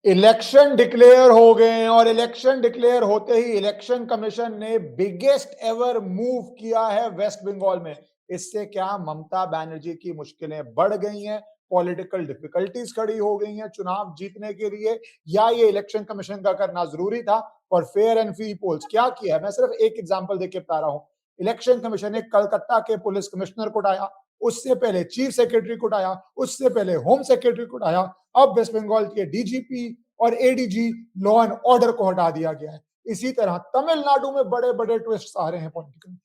Election declare हो गए हैं और इलेक्शन डिक्लेयर होते ही इलेक्शन कमीशन ने बिगेस्ट एवर मूव किया है वेस्ट बंगाल में। इससे क्या ममता बनर्जी की मुश्किलें बढ़ गई हैं, पॉलिटिकल डिफिकल्टीज खड़ी हो गई हैं चुनाव जीतने के लिए, या ये इलेक्शन कमीशन का करना जरूरी था? और फेयर एंड फ्री पोल्स क्या किया है, मैं सिर्फ एक एग्जांपल देके बता रहा हूं। इलेक्शन कमीशन ने कलकत्ता के पुलिस कमिश्नर को उठाया, उससे पहले चीफ सेक्रेटरी को उठाया, उससे पहले होम सेक्रेटरी को उठाया, अब वेस्ट बंगाल के डीजीपी और एडीजी लॉ एंड ऑर्डर को हटा दिया गया है। इसी तरह तमिलनाडु में बड़े बड़े ट्विस्ट आ रहे हैं पॉलिटिकल।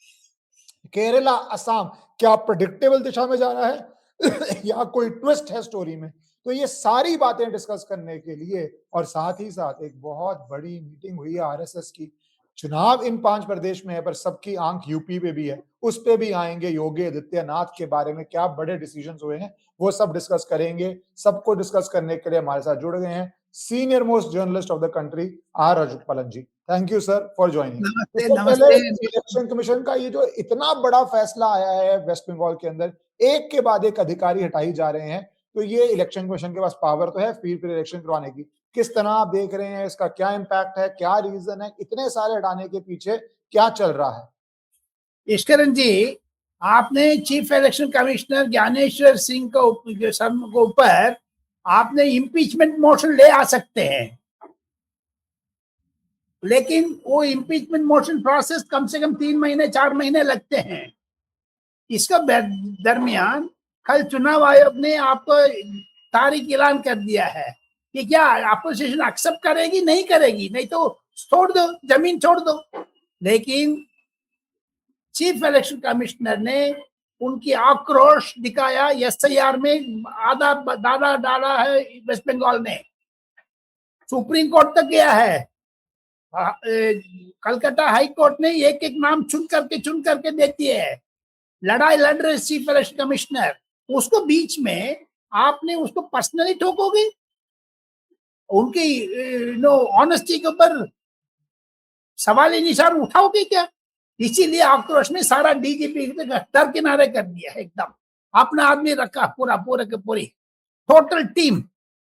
केरला, असम, क्या प्रेडिक्टेबल दिशा में जा रहा है या कोई ट्विस्ट है स्टोरी में? तो ये सारी बातें डिस्कस करने के लिए, और साथ ही साथ एक बहुत बड़ी मीटिंग हुई है आरएसएस की। चुनाव इन 5 प्रदेश में है, पर सबकी आंख यूपी पे भी है, उस पे भी आएंगे। योगी आदित्यनाथ के बारे में क्या बड़े डिसीजंस हुए हैं, वो सब डिस्कस करेंगे। सबको डिस्कस करने के लिए हमारे साथ जुड़ गए हैं senior most journalist of the country R Rajpalan ji. Thank you sir for joining. नमस्ते इससे पहले नमस्ते। इलेक्शन कमीशन का ये जो इतना बड़ा फैसला आया है वेस्ट बंगाल के अंदर, एक के बाद एक अधिकारी हटाई जा रहे हैं, तो ये इलेक्शन कमीशन के पास पावर तो है फिर इलेक्शन करवाने की। किस तरह आप देख रहे हैं, इसका क्या इम्पैक्ट है, क्या रीजन है, इतने सारे हटाने के पीछे क्या चल रहा है? ईश्वरन जी, आपने chief election commissioner Dnyaneshwar Singh को ऊपर आपने इम्पीचमेंट मोशन ले आ सकते हैं, लेकिन वो इम्पीचमेंट मोशन प्रोसेस कम से कम 3 महीने 4 महीने लगते हैं। इसका दरमियान कल चुनाव आयोग ने आपको तारीख ऐलान कर दिया है कि क्या अपोजिशन एक्सेप्ट करेगी, नहीं करेगी, नहीं तो छोड़ दो, जमीन छोड़ दो। लेकिन चीफ इलेक्शन कमिश्नर ने उनकी आक्रोश दिखाया। एसआईआर में आधा दादा डाला है वेस्ट बंगाल ने, सुप्रीम कोर्ट तक गया है। कलकत्ता हाई कोर्ट ने एक एक नाम चुन करके देती है। लड़ाई लड़ रहे चीफ इलेक्शन कमिश्नर, उसको बीच में आपने उसको पर्सनली ठोकोगे? उनकी ऑनेस्टी के ऊपर सवाल निशान उठाओगे क्या? इसीलिए आक्रोश में सारा डीजीपी दर किनारे कर दिया है, एकदम अपना आदमी रखा, पूरा पूरा के पूरी total team,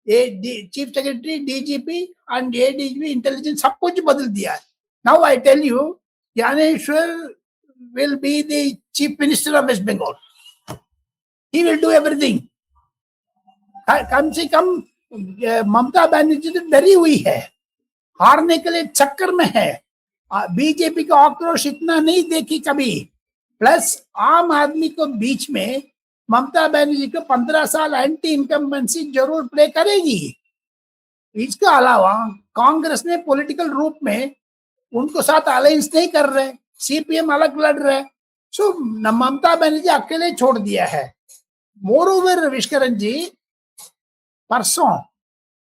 chief secretary, DGP and ADGP, intelligence, सब कुछ बदल दिया है। Now I tell you, Gyaneshwar will be the chief minister of West Bengal. He will do everything. कम से कम ममता बनर्जी तो डरी हुई है, हारने के लिए चक्कर में है। बीजेपी का आक्रोश इतना नहीं देखी कभी। प्लस आम आदमी को बीच में ममता बनर्जी को 15 साल एंटी इनकम्बेंसी जरूर प्ले करेगी। इसके अलावा कांग्रेस ने पॉलिटिकल रूप में उनको साथ अलायंस नहीं कर रहे, सीपीएम अलग लड़ रहे, सो ममता बनर्जी अकेले छोड़ दिया है। मोरोवर विश्वकरण जी, परसों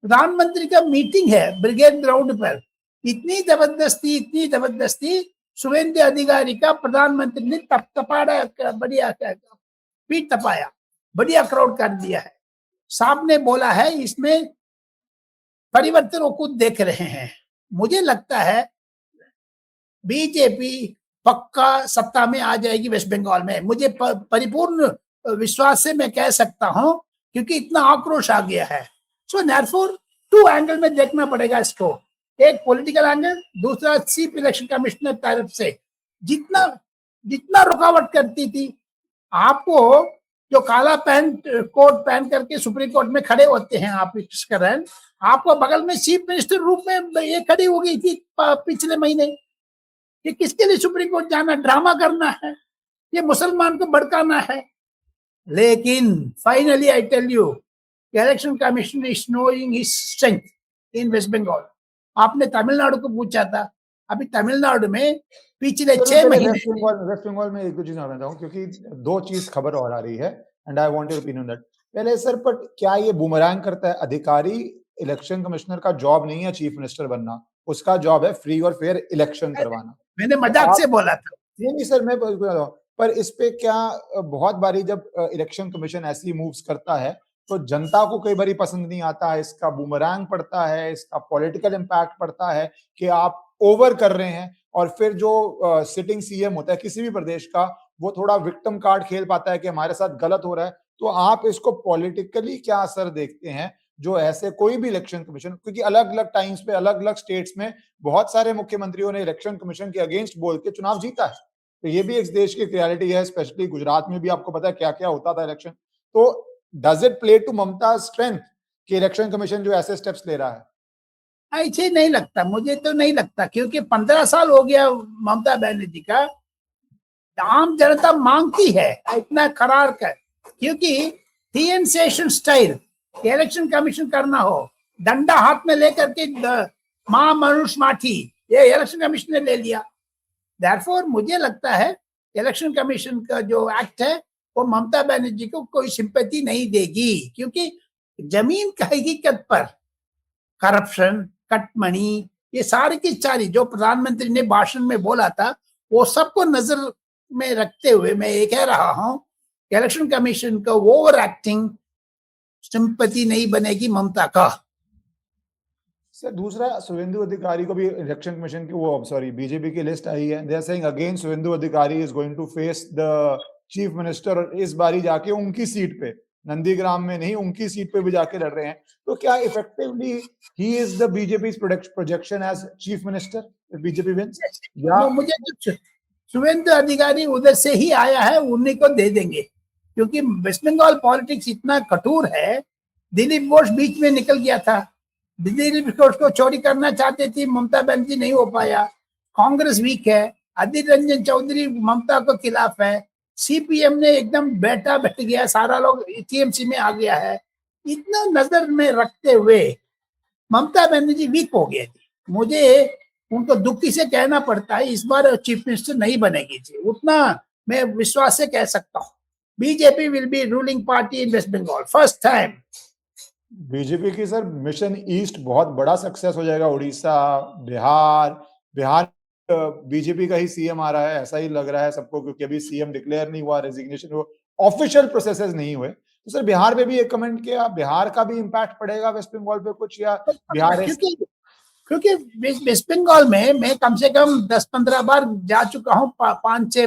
प्रधानमंत्री का मीटिंग है ब्रिगेड ग्राउंड पर, इतनी जबरदस्ती शुभेंदु अधिकारी का प्रधानमंत्री ने तपतपाड़ा, बढ़िया पीठ तपाया, बढ़िया क्राउड कर दिया है। साहब ने बोला है इसमें परिवर्तन वो खुद देख रहे हैं। मुझे लगता है बीजेपी पक्का सत्ता में आ जाएगी वेस्ट बंगाल में, मुझे परिपूर्ण विश्वास से मैं कह सकता हूं, क्योंकि इतना आक्रोश आ गया है। सो देयरफॉर 2 एंगल में देखना पड़ेगा इसको, एक पॉलिटिकल एंगल, दूसरा चीफ इलेक्शन कमिश्नर तरफ से जितना रुकावट करती थी। आपको जो काला पैंट कोट पहन करके सुप्रीम कोर्ट में खड़े होते हैं आप, आपको बगल में चीफ मिनिस्टर रूप में ये खड़ी हो गई थी पिछले महीने। ये किसके लिए सुप्रीम कोर्ट जाना? ड्रामा करना है, ये मुसलमान को भड़काना है। लेकिन finally I tell you, election commission is showing his strength in West Bengal. आपने तमिलनाडु को पूछा था, अभी तमिलनाडु में पिछले 6 महीने वेस्ट बंगाल में एक दो चीज जानना चाहूँ, क्योंकि 2 चीज खबर और आ रही है and I want your opinion that. पहले सर, पर क्या ये बूमरैंग करता है? अधिकारी इलेक्शन कमिश्नर का जॉब नहीं है चीफ मिनिस्टर बनना, उसका जॉब है फ्री और फेयर इलेक्शन करवाना। मैंने मजाक से बोला था। नहीं सर, मैं पर इस पे क्या बहुत बारी जब इलेक्शन कमीशन ऐसी मूव्स करता है तो जनता को कई बारी पसंद नहीं आता है, इसका बूमरैंग पड़ता है, इसका पॉलिटिकल इम्पैक्ट पड़ता है कि आप ओवर कर रहे हैं, और फिर जो सिटिंग सीएम होता है किसी भी प्रदेश का, वो थोड़ा विक्टिम कार्ड खेल पाता है कि हमारे साथ गलत हो रहा है। तो आप इसको पॉलिटिकली क्या असर देखते हैं? जो ऐसे कोई भी इलेक्शन कमीशन, क्योंकि अलग अलग टाइम्स पे अलग अलग स्टेट्स में बहुत सारे मुख्यमंत्रियों ने इलेक्शन कमीशन के अगेंस्ट बोल के चुनाव जीता है। तो ये भी एक देश की रियलिटी है, स्पेशली गुजरात में भी आपको पता है क्या क्या होता था इलेक्शन। तो does it play to Mamata strength कि इलेक्शन कमीशन जो ऐसे स्टेप्स ले रहा है? ऐसे नहीं लगता, मुझे तो नहीं लगता, क्योंकि 15 साल हो गया ममता बनर्जी का, आम जनता मांगती है इतना करार कर, क्योंकि थी सेशन स्टाइल इलेक्शन कमीशन करना हो, डंडा हाथ में लेकर के मां मनुष माठी, ये इलेक्शन कमीशन ने ले लिया। देयरफॉर मुझे लगता है इलेक्शन कमीशन का जो एक्ट है वो ममता बनर्जी को कोई सिंपैथी नहीं देगी, क्योंकि जमीन का हकीकत पर करप्शन, कटमनी, ये सारी की सारी जो प्रधानमंत्री ने भाषण में बोला था वो सबको नजर में रखते हुए मैं ये कह रहा हूं, इलेक्शन कमीशन का ओवर एक्टिंग सिंपैथी नहीं बनेगी ममता का। सर दूसरा, शुभेंदु अधिकारी को भी इलेक्शन कमीशन की वो सॉरी बीजेपी की लिस्ट आई है। They are saying again Suvendu Adhikari is going to face the chief minister, और इस बारी जाके उनकी सीट पे, नंदीग्राम में नहीं उनकी सीट पे भी जाके लड़ रहे हैं। तो क्या effectively he is the BJP projection as chief minister BJP wins, या मुझे तो शुभेंदु अधिकारी उधर से ही आया है, उन्हीं को दे देंगे, क्योंकि वेस्ट बंगाल पॉलिटिक्स इतना कठोर है। दिलीप घोष बीच में निकल गया था, दिलीप घोष को चोरी करना चाहते थे, ममता बनर्जी नहीं हो पाया। कांग्रेस वीक है, अधीर रंजन चौधरी ममता को खिलाफ है, सीपीएम ने एकदम बैठ गया, सारा लोग टीएमसी में आ गया है। इतना नजर में रखते हुए ममता बनर्जी वीक हो गए थे। मुझे उनको दुखी से कहना पड़ता है इस बार चीफ मिनिस्टर नहीं बनेगी थी, उतना मैं विश्वास से कह सकता हूँ। BJP will be ruling party in West Bengal first time. BJP की सर मिशन ईस्ट बहुत बड़ा सक्सेस हो जाएगा। उड़ीसा, बिहार बीजेपी का ही सीएम आ रहा है, ऐसा ही लग रहा है सबको, क्योंकि अभी सीएम डिक्लेयर नहीं हुआ, रेजिग्नेशन हुआ, ऑफिशियल प्रोसेसेस नहीं हुए। तो सर बिहार में भी एक कमेंट किया, बिहार का भी इम्पैक्ट पड़ेगा वेस्ट बंगाल पे कुछ, या बिहार क्योंकि वेस्ट बंगाल में मैं कम से कम 10-15 बार जा चुका हूँ, 5-6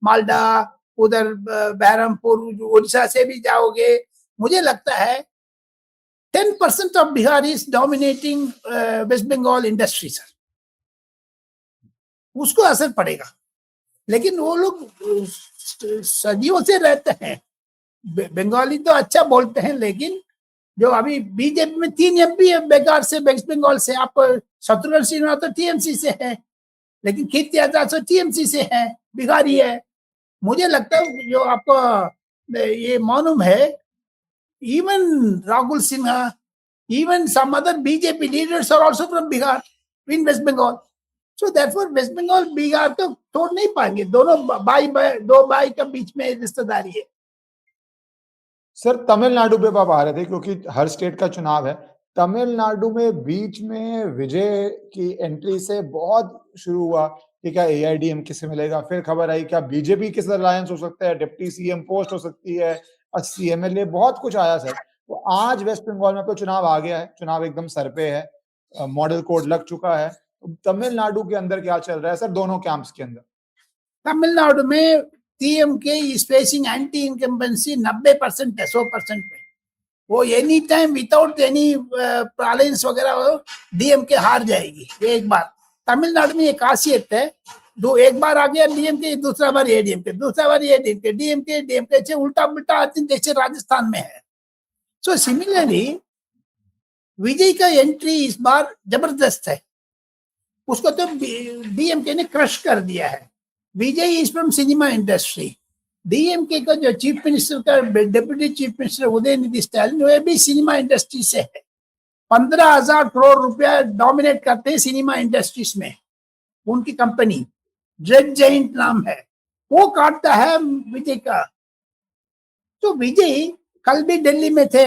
मालदा, उधर बहरमपुर, उड़ीसा से भी जाओगे, मुझे लगता है 10% of Bihar is dominating West Bengal industry sir, उसको असर पड़ेगा। लेकिन वो लोग सदियों से रहते हैं, बंगाली तो अच्छा बोलते हैं, लेकिन जो अभी बीजेपी में 3 एमपी है बेकार से वेस्ट बंगाल से, आपको शत्रुघ्न सिन्हा तो टीएमसी से है, लेकिन कीर्ति आजाद टीएमसी से है, बिहारी है। मुझे लगता है जो आपको ये मालूम है, even Rahul Sinha, even some other BJP leaders are also from Bihar in West Bengal. So therefore West Bengal Bihar तो छोड़ नहीं पाएंगे, दोनों दो भाई का बीच में रिश्तेदारी है। सर तमिलनाडु पे आप आ रहे थे, क्योंकि हर स्टेट का चुनाव है। तमिलनाडु में बीच में विजय की एंट्री से बहुत शुरू हुआ कि क्या एआईडीएमके से मिलेगा, फिर खबर आई क्या बीजेपी के साथ अलायंस हो सकता है, डिप्टी सीएम पोस्ट हो सकती है, 80 एमएलए, बहुत कुछ आया सर। तो आज वेस्ट बंगाल में तो चुनाव आ गया है, चुनाव एकदम सर पे है, मॉडल कोड लग चुका है। तमिलनाडु के अंदर क्या चल रहा है सर, दोनों कैंप्स के अंदर? तमिलनाडु में टीएमके इज फेसिंग एंटी इनकम्बेंसी 90% है, 100% में। वो any time without any alliance वगैरह डीएमके हार जाएगी। एक बार तमिलनाडु में एक खासियत है, एक बार आ गया डीएमके, दूसरा बार एडीएमके, दूसरा बार एडीएमके, डीएमके से उल्टा पुल्टा आते जैसे राजस्थान में है। सो सिमिलरली विजय का एंट्री इस बार जबरदस्त है, उसको तो डीएमके ने क्रश कर दिया है। Vijay is from cinema industry, DMK का जो चीफ मिनिस्टर का deputy chief minister Udhayanidhi Stalin, वो भी सिनेमा इंडस्ट्री से है। 15,000 करोड़ रुपया डोमिनेट करते हैं सिनेमा इंडस्ट्रीज में, उनकी कंपनी रेड जायंट नाम है, वो काटता है विजय का। तो विजय कल भी दिल्ली में थे,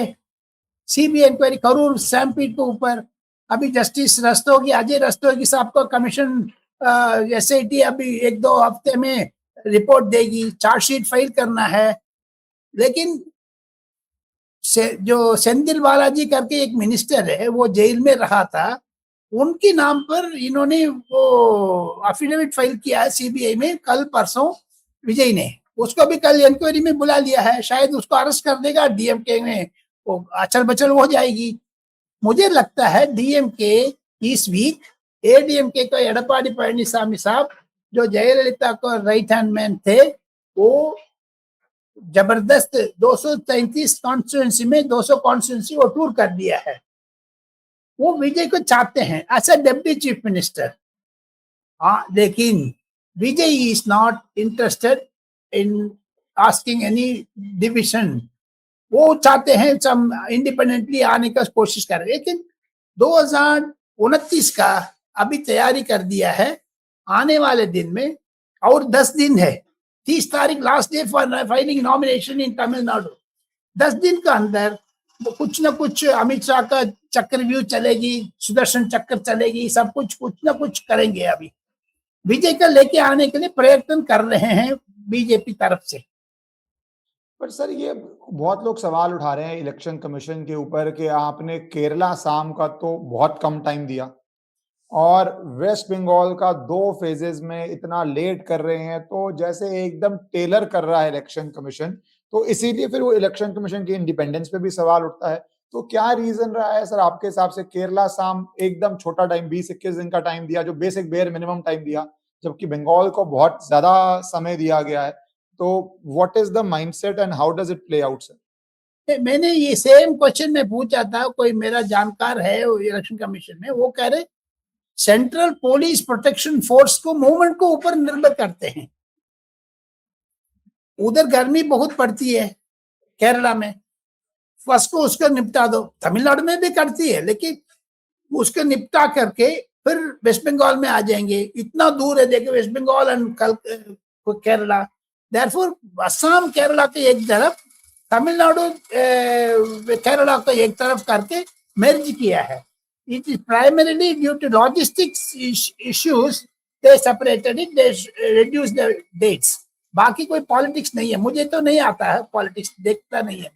सीबीआई इंक्वायरी करूर सैमपीट के ऊपर। अभी जस्टिस रस्तोगी, अजय रस्तोगी साहब को कमीशन एसआईटी अभी 1-2 हफ्ते में रिपोर्ट देगी, चार्जशीट फाइल करना है। लेकिन जो सेंथिल बालाजी करके एक मिनिस्टर है, वो जेल में रहा था, उनके नाम पर इन्होंने वो एफिडेविट फाइल किया है सीबीआई में कल परसों विजय ने। उसको भी कल इंक्वायरी में बुला लिया है, शायद उसको अरेस्ट कर देगा डीएमके में वो अचल बचल हो जाएगी। मुझे लगता है डीएमके इस वीक एडीएमके को एडपाडी पழனிசாமி साहब जो जयललिता को राइट हैंड मैन थे, वो जबरदस्त 233 कॉन्स्टिट्यूंसी में 200 कॉन्स्टिट्यूंसी वो टूर कर दिया है। वो विजय को चाहते हैं as a deputy chief minister. हाँ, लेकिन Vijay is not interested in asking any division. वो चाहते हैं सब इंडिपेंडेंटली आने का कोशिश कर रहे हैं, लेकिन 2029 का अभी तैयारी कर दिया है। आने वाले दिन में और 10 दिन है, 30 तारीख last day for filing nomination in Tamil Nadu. 10 दिन का अंदर कुछ ना कुछ अमित शाह का चक्रव्यूह चलेगी, सुदर्शन चक्र चलेगी, सब कुछ ना कुछ करेंगे। अभी विजय का लेके आने के लिए प्रयत्न कर रहे हैं बीजेपी तरफ से। पर सर ये बहुत लोग सवाल उठा रहे हैं इलेक्शन कमीशन के ऊपर कि आपने केरला असम का तो बहुत कम टाइम दिया और वेस्ट बंगाल का 2 फेजेस में इतना लेट कर रहे हैं, तो जैसे एकदम टेलर कर रहा है इलेक्शन कमीशन, तो इसीलिए फिर वो इलेक्शन कमीशन की इंडिपेंडेंस पे भी सवाल उठता है। तो क्या रीजन रहा है सर आपके हिसाब से केरला असम एकदम छोटा टाइम 20-21 दिन का टाइम दिया, जो बेसिक बेयर मिनिमम टाइम दिया, जबकि बंगाल को बहुत ज्यादा समय दिया गया है। तो what is the mindset and how does it play out sir? मैंने ये सेम क्वेश्चन में पूछा था, कोई मेरा जानकार है इलेक्शन कमीशन में, वो कह रहे सेंट्रल पुलिस प्रोटेक्शन फोर्स को मूवमेंट को ऊपर निर्भर करते हैं। उधर गर्मी बहुत पड़ती है केरला में, फर्स्ट को उसका निपटा दो। तमिलनाडु में भी करती है, लेकिन उसको निपटा करके फिर वेस्ट बंगाल में आ जाएंगे। इतना दूर है, देखिए West Bengal and Kerala. Therefore Assam Kerala के एक तरफ, तमिलनाडु केरला को एक तरफ करके मर्ज किया है। It is primarily due to logistics issues they separated it, they reduced the dates. बाकी कोई पॉलिटिक्स नहीं है, मुझे तो नहीं आता है पॉलिटिक्स, देखता नहीं है।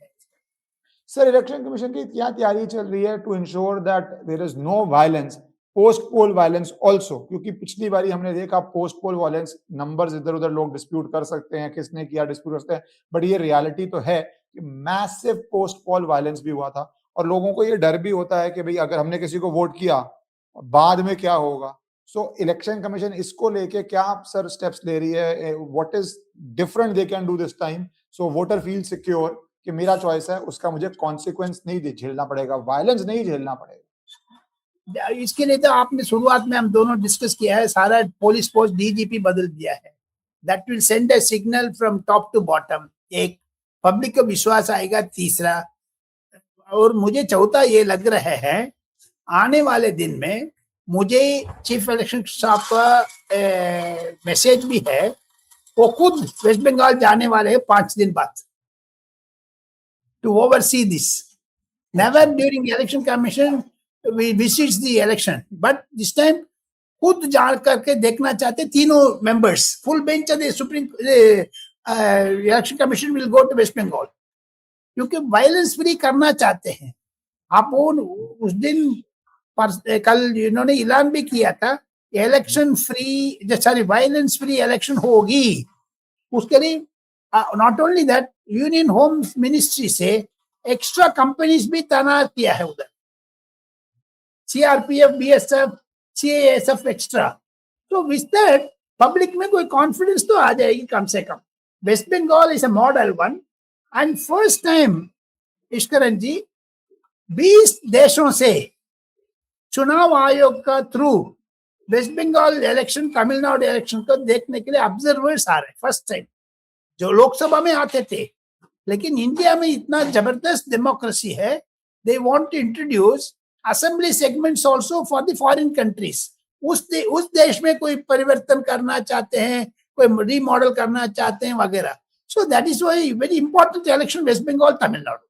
सर इलेक्शन कमीशन की क्या तैयारी चल रही है to ensure that there is no violence, post poll violence also? क्योंकि पिछली बारी हमने देखा पोस्ट पोल वायलेंस नंबर्स इधर उधर लोग डिस्प्यूट कर सकते हैं, किसने किया डिस्प्यूट कर सकते हैं, बट ये रियलिटी तो है कि मैसिव पोस्ट पोल वायलेंस भी हुआ था और लोगों को ये डर भी होता है कि भाई अगर हमने किसी को वोट किया बाद में क्या होगा। सो इलेक्शन कमीशन इसको लेके क्या सर स्टेप्स ले रही है? What is different they can do this time so voter feel secure कि मेरा चॉइस है, उसका मुझे कॉन्सिक्वेंस नहीं झेलना पड़ेगा, वायलेंस नहीं झेलना पड़ेगा। इसके लिए तो आपने शुरुआत में हम दोनों डिस्कस किया है, सारा पुलिस फोर्स डीजीपी बदल दिया है। That will send a signal from top to bottom. एक, पब्लिक को विश्वास आएगा। तीसरा और मुझे चौथा ये लग रहा है, आने वाले दिन में मुझे चीफ इलेक्शन साहब का मैसेज भी है, वो खुद वेस्ट बंगाल जाने वाले हैं 5 दिन बाद to oversee this. Never during election commission we visits the election, but this time खुद जा करके देखना चाहते तीनों members, full bench of the supreme election commission will go to West Bengal, क्योंकि वायलेंस फ्री करना चाहते हैं। आप वो उस दिन कल इन्होंने ऐलान भी किया था, election free, sorry violence free election होगी। उसके लिए not only that, union home ministry से एक्स्ट्रा कंपनीज भी तैनात किया है उधर, सीआरपीएफ, बीएसएफ, सीएएसएफ एक्स्ट्रा। तो विद दैट पब्लिक में कोई कॉन्फिडेंस तो आ जाएगी कम से कम। West Bengal is a model one and first time इश्करन जी 20 देशों से चुनाव आयोग का through West Bengal election, Tamil Nadu election को देखने के लिए ऑब्जर्वर्स आ रहे हैं फर्स्ट टाइम, जो लोकसभा में आते थे। लेकिन इंडिया में इतना जबरदस्त डेमोक्रेसी है, they want to introduce assembly segments also for the foreign countries. उस देश में कोई परिवर्तन करना चाहते हैं, कोई रीमॉडल करना चाहते हैं वगैरह। So that is why very important election West Bengal Tamil Nadu.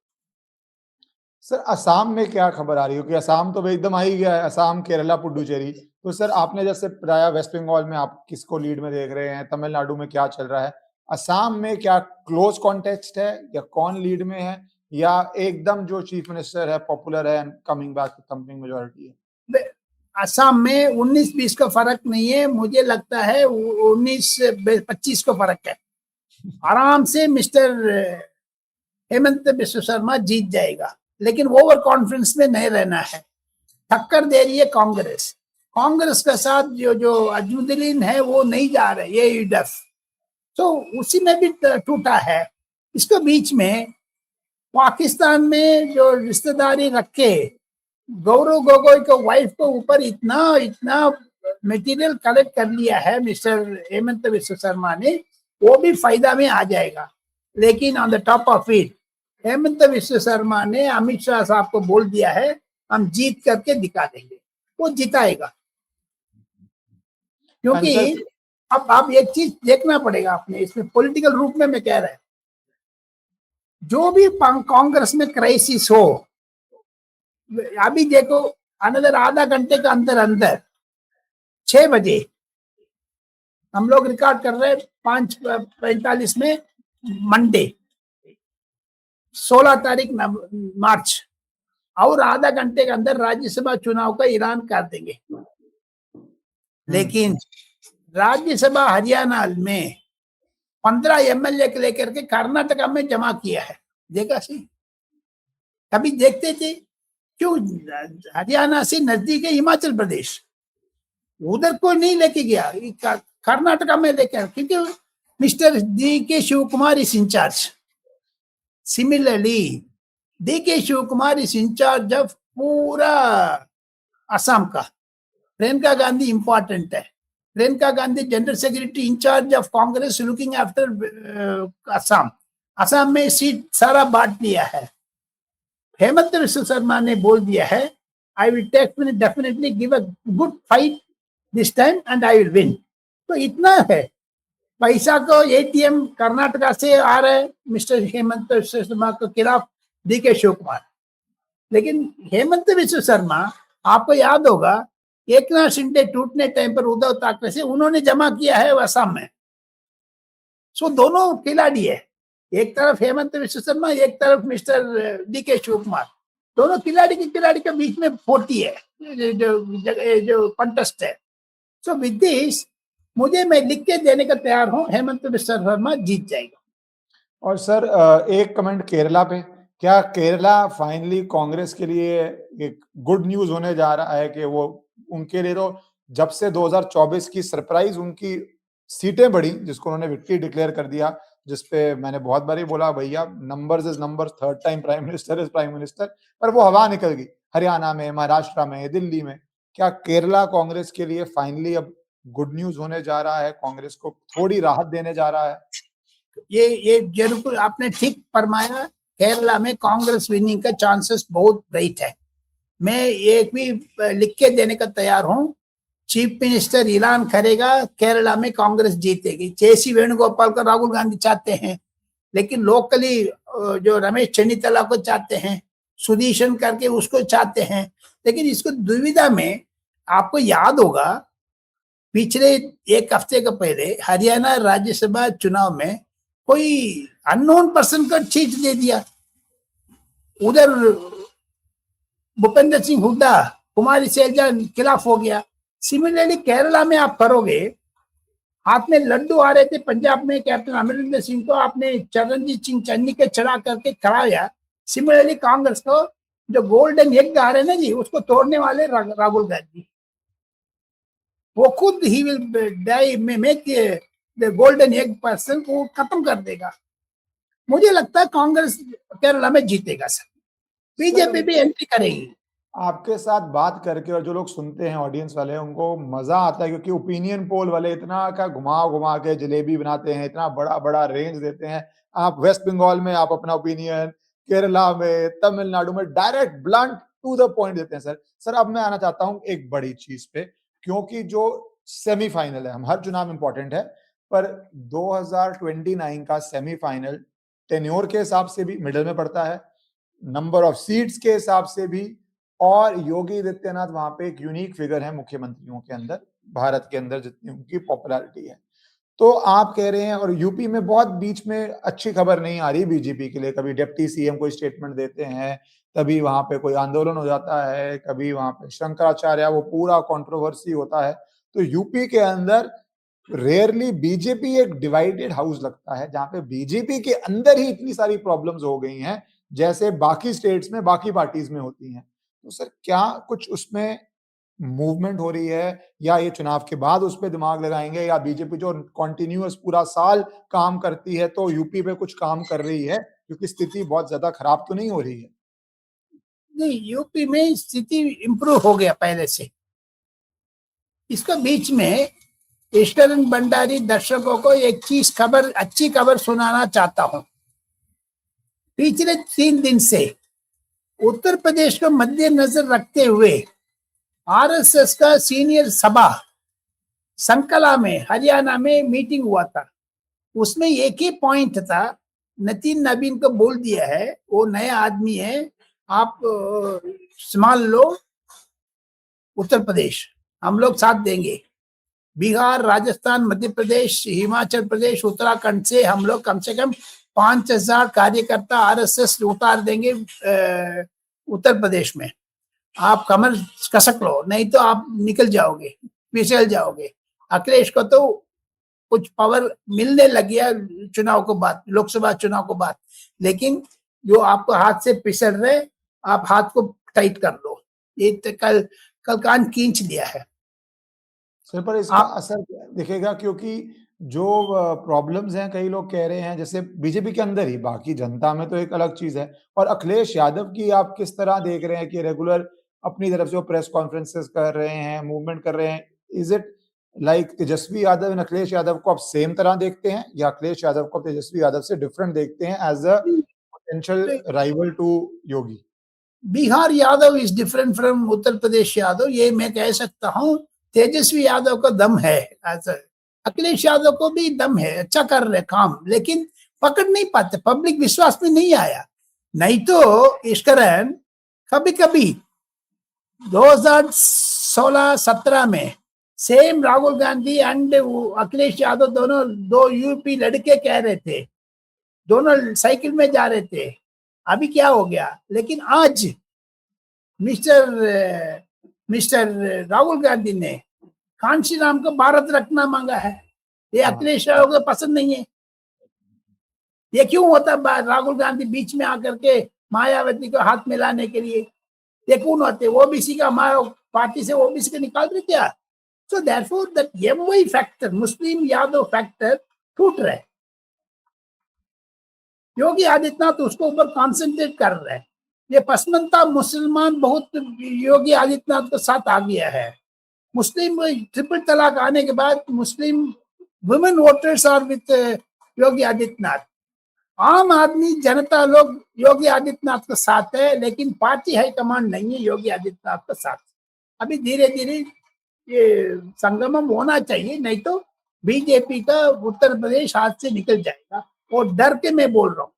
Sir Assam में क्या खबर आ रही है? क्योंकि असम तो एकदम आ ही गया है, असम, केरला, पुडुचेरी। तो सर आपने जैसे बताया वेस्ट बंगाल में आप किसको लीड में देख रहे हैं, तमिलनाडु में क्या चल रहा है, असम में क्या क्लोज कॉन्टेक्स्ट है या कौन लीड में है, या एकदम जो चीफ मिनिस्टर है पॉपुलर है and coming back to thumping majority है? असम में 19-20 का फर्क नहीं है, मुझे लगता है 19-25 का फर्क है। आराम से मिस्टर हेमंत बिश्व शर्मा जीत जाएगा। लेकिन ओवर कॉन्फिडेंस में नहीं रहना है। टक्कर दे रही है कांग्रेस। कांग्रेस के साथ जो अजमुद्दीन है वो नहीं जा रहे, ये यूडफ तो उसी में भी टूटा है। इसके बीच में पाकिस्तान में जो रिश्तेदारी रख के गौरव गोगोई के वाइफ को ऊपर इतना इतना मटेरियल कलेक्ट कर लिया है मिस्टर हेमंत विश्व शर्मा ने, वो भी फायदा में आ जाएगा। लेकिन on the top of it Hemant विश्व शर्मा ने अमित शाह साहब को बोल दिया है हम जीत करके दिखा देंगे, वो जिताएगा। क्योंकि अब एक चीज देखना पड़ेगा आपने इसमें पॉलिटिकल रूप में मैं कह रहा हूं, जो भी कांग्रेस में क्राइसिस हो, अभी देखो अनदर आधा घंटे के अंदर अंदर 6 बजे हम लोग रिकॉर्ड कर रहे हैं 5:45 में मंडे 16 तारीख मार्च, और आधा घंटे के अंदर राज्यसभा चुनाव का ऐलान कर देंगे। लेकिन राज्यसभा हरियाणा में 15 एमएलए के लेकर के कर्नाटका में जमा किया है, देखा सी कभी देखते थे क्यों? हरियाणा से नजदीक है हिमाचल प्रदेश, उधर कोई नहीं लेके गया, कर्नाटका में लेकर, क्योंकि mister D K Shiv Kumar is incharge. Similarly D K Shiv Kumar is incharge of पूरा असम का। प्रियंका गांधी इंपॉर्टेंट है, Priyanka Gandhi general secretary incharge of Congress looking after Assam. Assam में सीट सारा बांट लिया है। हेमंत विश्व शर्मा ने बोल दिया है I will definitely give a good fight this time and I will win. तो इतना है, पैसा को एटीएम कर्नाटका से आ रहा है मिस्टर हेमंत विश्व शर्मा के खिलाफ डी के शिव कुमार। लेकिन हेमंत विश्व शर्मा, आपको याद होगा एकनाथ शिंदे टूटने टाइम पर उद्धव ठाकरे से उन्होंने जमा किया है असम में। सो दोनों खिलाड़ी है, एक तरफ हेमंत विश्व शर्मा, एक तरफ mister D K Shiv Kumar, दोनों खिलाड़ी के बीच में पोटी है, जो कंटेस्ट है। सो विद दिस मैं लिख के देने का तैयार हूं, हेमंत विश्व शर्मा जीत जाएगा। और सर एक कमेंट केरला पे, क्या केरला फाइनली कांग्रेस के लिए एक गुड न्यूज होने जा रहा है कि वो उनके लिए तो जब से 2024 की सरप्राइज उनकी सीटें बढ़ी, जिसको उन्होंने विक्ट्री डिक्लेयर कर दिया, जिसपे मैंने बहुत बार बोला भैया numbers is numbers, third time prime minister is prime minister, पर वो हवा निकल गई हरियाणा में, महाराष्ट्र में, दिल्ली में। क्या केरला कांग्रेस के लिए फाइनली अब गुड न्यूज होने जा रहा है, कांग्रेस को थोड़ी राहत देने जा रहा है? ये जरूर आपने ठीक फरमाया, केरला में कांग्रेस विनिंग का चांसेस बहुत ब्राइट है। मैं एक भी लिख के देने का तैयार हूं, चीफ मिनिस्टर ऐलान करेगा केरला में कांग्रेस जीतेगी। जेसी वेणुगोपाल को राहुल गांधी चाहते हैं, लेकिन लोकली जो रमेश चन्नीतला को चाहते हैं, सुदीशन करके उसको चाहते हैं। लेकिन इसको दुविधा में, आपको याद होगा पिछले एक हफ्ते के पहले हरियाणा राज्यसभा चुनाव में कोई अननोन पर्सन को सीट दे दिया। उधर भूपेंद्र सिंह हुड्डा, कुमारी सैलजा खिलाफ हो गया। सिमिलरली केरला में आप करोगे, हाथ में लड्डू आ रहे थे पंजाब में, कैप्टन अमरिंदर सिंह को आपने चरणजीत सिंह चन्नी के चढ़ा करके कराया। सिमिलरली कांग्रेस को जो गोल्डन एग आ रहे ना जी, उसको तोड़ने वाले राहुल गांधी, वो खुद ही विल डाई में make the golden egg person को खत्म कर देगा। मुझे लगता है कांग्रेस केरला में जीतेगा सर, बीजेपी भी एंट्री करेगी। आपके साथ बात करके और जो लोग सुनते हैं ऑडियंस वाले, उनको मजा आता है, क्योंकि ओपिनियन पोल वाले इतना का घुमा के जलेबी बनाते हैं, इतना बड़ा बड़ा रेंज देते हैं। आप वेस्ट बंगाल में आप अपना ओपिनियन, केरला में, तमिलनाडु में direct blunt to the point देते हैं सर। अब मैं आना चाहता हूं एक बड़ी चीज पे, क्योंकि जो सेमीफाइनल है, हम हर चुनाव इंपॉर्टेंट है, पर 2029 का सेमीफाइनल टेन्योर के हिसाब से भी मिडिल में पड़ता है, नंबर ऑफ सीट्स के हिसाब से भी, और योगी आदित्यनाथ वहां पे एक यूनिक फिगर है मुख्यमंत्रियों के अंदर, भारत के अंदर जितनी उनकी पॉपुलैरिटी है। तो आप कह रहे हैं, और यूपी में बहुत बीच में अच्छी खबर नहीं आ रही बीजेपी के लिए, कभी डिप्टी सीएम कोई स्टेटमेंट देते हैं, तभी वहां पे कोई आंदोलन हो जाता है, कभी वहां पे शंकराचार्य, वो पूरा कंट्रोवर्सी होता है। तो यूपी के अंदर रेयरली बीजेपी एक डिवाइडेड हाउस लगता है, जहां पे बीजेपी के अंदर ही इतनी सारी प्रॉब्लम्स हो गई हैं जैसे बाकी स्टेट्स में, बाकी पार्टीज में होती हैं। तो सर क्या कुछ उसमें मूवमेंट हो रही है, या ये चुनाव के बाद उस पे दिमाग लगाएंगे, या बीजेपी जो कॉन्टिन्यूअस पूरा साल काम करती है तो यूपी पे कुछ काम कर रही है, क्योंकि स्थिति बहुत ज्यादा खराब तो नहीं हो रही है? नहीं, यूपी में स्थिति इंप्रूव हो गया पहले से। इसके बीच में ईश्वरन भंडारी दर्शकों को एक चीज खबर, अच्छी खबर सुनाना चाहता हूं। पिछले 3 दिन से उत्तर प्रदेश को मद्देनजर रखते हुए आरएसएस का सीनियर सभा संकला में हरियाणा में मीटिंग हुआ था। उसमें एक ही पॉइंट था, नितिन नवीन को बोल दिया है, वो नया आदमी है, आप संभाल लो उत्तर प्रदेश, हम लोग साथ देंगे। बिहार, राजस्थान, मध्य प्रदेश, हिमाचल प्रदेश, उत्तराखंड से हम लोग कम से कम 5,000 कार्यकर्ता आरएसएस उतार देंगे उत्तर प्रदेश में। आप कमर कसक लो, नहीं तो आप निकल जाओगे, फिसल जाओगे। अखिलेश को तो कुछ पावर मिलने लग गया चुनाव को बाद, लोकसभा चुनाव को बाद, लेकिन जो आपको हाथ से फिसल रहे, आप हाथ को टाइट कर लो। ये तो कल कान खींच लिया है। सर पर इसका असर दिखेगा, क्योंकि जो प्रॉब्लम्स हैं, कई लोग कह रहे हैं, जैसे बीजेपी के अंदर ही, बाकी जनता में तो एक अलग चीज है। और अखिलेश यादव की आप किस तरह देख रहे हैं कि रेगुलर अपनी तरफ से वो प्रेस कॉन्फ्रेंसेस कर रहे हैं, मूवमेंट कर रहे हैं? Is it like Tejashwi Yadav and Akhilesh Yadav को आप सेम तरह देखते हैं, या अखिलेश यादव को तेजस्वी यादव से डिफरेंट देखते हैं as a potential rival to Yogi? Bihar Yadav is different from Uttar Pradesh Yadav, ये मैं कह सकता हूँ। तेजस्वी यादव का दम है, अखिलेश यादव को भी दम है, अच्छा कर रहे काम, लेकिन पकड़ नहीं पाते, पब्लिक विश्वास में नहीं आया। नहीं तो ईश्वरन कभी कभी 2016-17 में सेम राहुल गांधी एंड अखिलेश यादव दोनों, दो यूपी लड़के कह रहे थे, दोनों साइकिल में जा रहे थे, अभी क्या हो गया। लेकिन आज मिस्टर राहुल गांधी ने कांशी राम को भारत रत्न मांगा है। ये अखिलेश यादव को पसंद नहीं है। ये क्यों होता? राहुल गांधी बीच में आकर के मायावती को हाथ मिलाने के लिए, ये कौन होते? ओबीसी का पार्टी से ओबीसी को निकाल रहे क्या? So therefore that MY factor, Muslim Yadav factor टूट रहा है। योगी आदित्यनाथ उसको ऊपर कॉन्सेंट्रेट कर रहे हैं। ये पसमंता मुसलमान बहुत योगी आदित्यनाथ के साथ आ गया है। मुस्लिम ट्रिपल तलाक आने के बाद Muslim women voters are with Yogi Adityanath. आम आदमी जनता लोग योगी आदित्यनाथ के साथ है, लेकिन पार्टी हाईकमांड नहीं है योगी आदित्यनाथ के साथ। अभी धीरे धीरे ये संगमम होना चाहिए, नहीं तो बीजेपी का उत्तर प्रदेश हाथ से निकल जाएगा। और डर के मैं बोल रहा हूँ,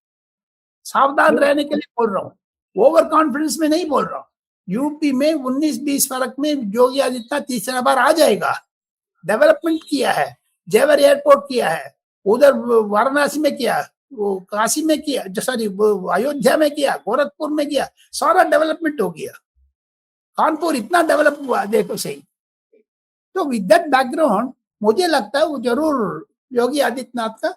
सावधान रहने के लिए बोल रहा हूँ, ओवर कॉन्फिडेंस में नहीं बोल रहा हूँ। यूपी में 19-20 फर्क में योगी आदित्यनाथ तीसरा बार आ जाएगा। डेवलपमेंट किया है, जेवर एयरपोर्ट किया है, उधर वाराणसी में किया, वो काशी में किया, सॉरी अयोध्या में किया, गोरखपुर में किया, सारा डेवलपमेंट हो गया। कानपुर इतना डेवलप हुआ देखो सही। तो विद दैट बैकग्राउंड मुझे लगता है वो जरूर योगी आदित्यनाथ का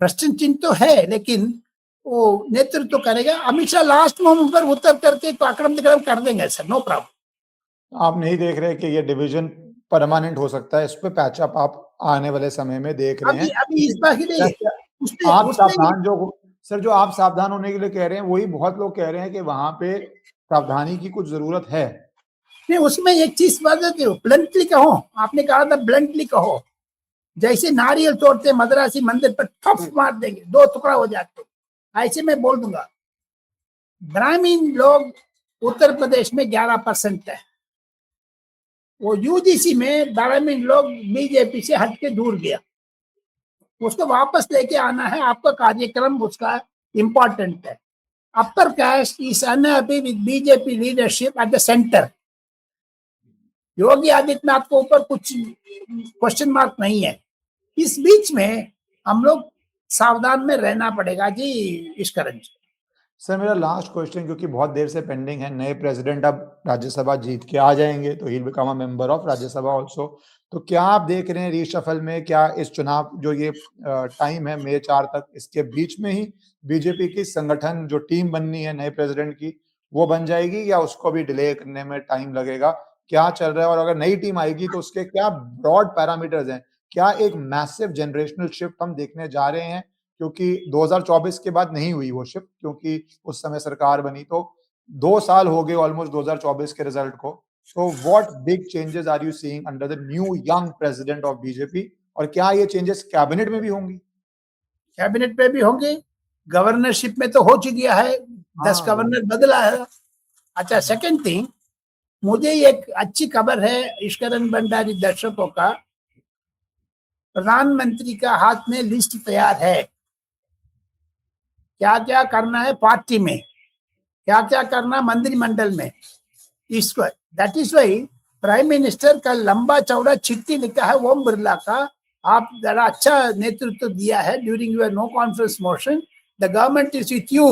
प्रश्न चिन्ह तो है, लेकिन वो नेतृत्व तो करेगा। अमित शाह लास्ट में उन पर उतर करके आक्रमण कर देंगे सर, नो प्रॉब्लम। आप नहीं देख रहे कि ये डिवीजन परमानेंट हो सकता है? इस पे पैचअप आप आने वाले समय में देख रहे हैं? अभी इस बार ही आप सावधान, जो आप सावधान होने के लिए कह रहे हैं, वही बहुत लोग कह रहे हैं कि वहां पे सावधानी की कुछ जरूरत है। नहीं, उसमें एक चीज बताती हूँ, ब्लंटली कहो, आपने कहा था ब्लंटली कहो, जैसे नारियल तोड़ते मद्रासी मंदिर पर ठप मार देंगे, 2 टुकड़ा हो जाते, ऐसे मैं बोल दूंगा। ब्राह्मीण लोग उत्तर प्रदेश में 11% है। वो यूजीसी में ब्राह्मीण लोग बीजेपी से हट के दूर गया, उसको वापस लेके आना है। आपका कार्यक्रम उसका इंपॉर्टेंट है। Upper caste is unhappy with BJP leadership at the centre. Yogi Adityanath के ऊपर कुछ क्वेश्चन मार्क नहीं है। इस बीच में हम लोग सावधान में रहना पड़ेगा जी ईश्वरन जी। सर मेरा लास्ट क्वेश्चन, क्योंकि बहुत देर से पेंडिंग है, नए प्रेसिडेंट अब राज्यसभा जीत के आ जाएंगे तो he become a member of Rajya Sabha also, तो क्या आप देख रहे हैं रीशफल में, क्या इस चुनाव जो ये टाइम है मई 4 तक, इसके बीच में ही बीजेपी की संगठन जो टीम बननी है नए प्रेसिडेंट की वो बन जाएगी, या उसको भी डिले करने में टाइम लगेगा? क्या चल रहा है, और अगर नई टीम आएगी तो उसके क्या ब्रॉड पैरामीटर्स हैं? क्या एक मैसिव जनरेशनल शिफ्ट हम देखने जा रहे हैं? क्योंकि 2024 के बाद नहीं हुई वो शिफ्ट, क्योंकि उस समय सरकार बनी, तो 2 साल हो गए ऑलमोस्ट 2024 के रिजल्ट को। So what big changes are you seeing under the new young president of BJP, और क्या ये चेंजेस कैबिनेट में भी होंगी? कैबिनेट में भी होंगे, गवर्नरशिप में तो हो चुकी है, 10 हाँ, गवर्नर बदला है। अच्छा, सेकंड थिंग, मुझे एक अच्छी खबर है ईश्वरन भंडारी दर्शकों का, प्रधानमंत्री का हाथ में लिस्ट तैयार है, क्या क्या करना है पार्टी में, क्या क्या करना मंत्रिमंडल में, इसको that is why prime minister का लंबा चौड़ा चिट्ठी लिखा है ओम बिरला का, आप जरा अच्छा नेतृत्व दिया है during your no confidence motion, the government is with you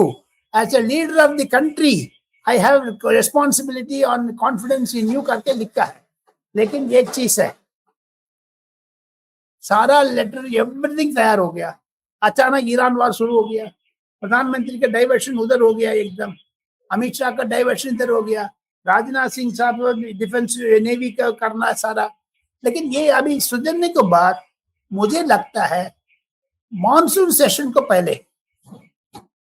as a leader of the country, I have responsibility on confidence in you करके लिखा है। लेकिन एक चीज है, सारा लेटर एवरीथिंग तैयार हो गया, अचानक ईरान वार शुरू हो गया, प्रधानमंत्री का डाइवर्शन उधर हो गया एकदम, अमित शाह का डाइवर्शन इधर हो गया, राजनाथ सिंह साहब डिफेंस नेवी का करना सारा। लेकिन ये अभी सुधरने के बाद मुझे लगता है मॉनसून सेशन को पहले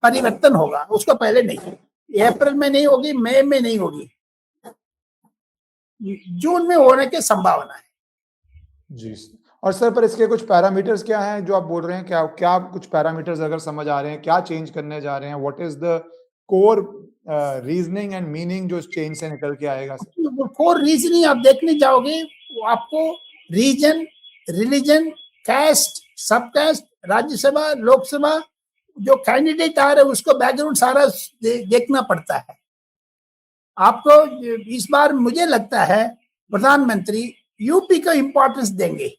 परिवर्तन होगा, उसको पहले नहीं, अप्रैल में नहीं होगी, मई में नहीं होगी, जून में होने की संभावना है। जी। और सर पर इसके कुछ पैरामीटर्स क्या हैं जो आप बोल रहे हैं, क्या क्या कुछ पैरामीटर्स अगर समझ आ रहे हैं, क्या चेंज करने जा रहे हैं? What is the core reasoning and meaning जो इस चेंज से निकल के आएगा सर? फोर रीजनिंग आप देखने जाओगे, वो आपको रीजन, रिलीजन, कैस्ट, सब कैस्ट, राज्यसभा, लोकसभा, जो कैंडिडेट आ रहे हैं उसको बैकग्राउंड सारा देखना पड़ता है आपको। इस बार मुझे लगता है प्रधानमंत्री यूपी को इंपॉर्टेंस देंगे,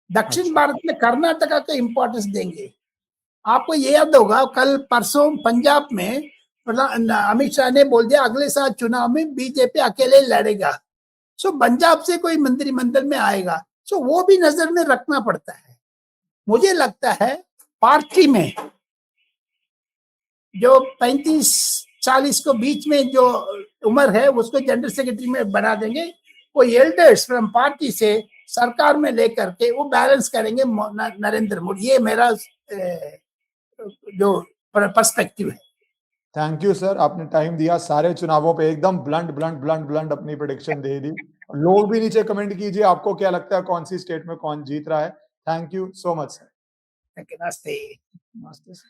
दक्षिण अच्छा। भारत में कर्नाटका को इंपॉर्टेंस देंगे। आपको ये याद होगा कल परसों पंजाब में अमित शाह ने बोल दिया अगले साल चुनाव में बीजेपी अकेले लड़ेगा, सो पंजाब से कोई मंत्रिमंडल में आएगा, सो वो भी नजर में रखना पड़ता है। मुझे लगता है पार्टी में जो 35-40 को बीच में जो उम्र है उसको जनरल सेक्रेटरी में बना देंगे, वो एल्डर्स फ्रॉम पार्टी से सरकार में लेकर के वो बैलेंस करेंगे नरेंद्र मोदी। ये मेरा जो पर्सपेक्टिव है। थैंक यू सर, आपने टाइम दिया, सारे चुनावों पे एकदम ब्लंट अपनी प्रेडिक्शन दे दी। लोग भी नीचे कमेंट कीजिए आपको क्या लगता है कौन सी स्टेट में कौन जीत रहा है। Thank you so much sir. नमस्ते। नमस्ते सर।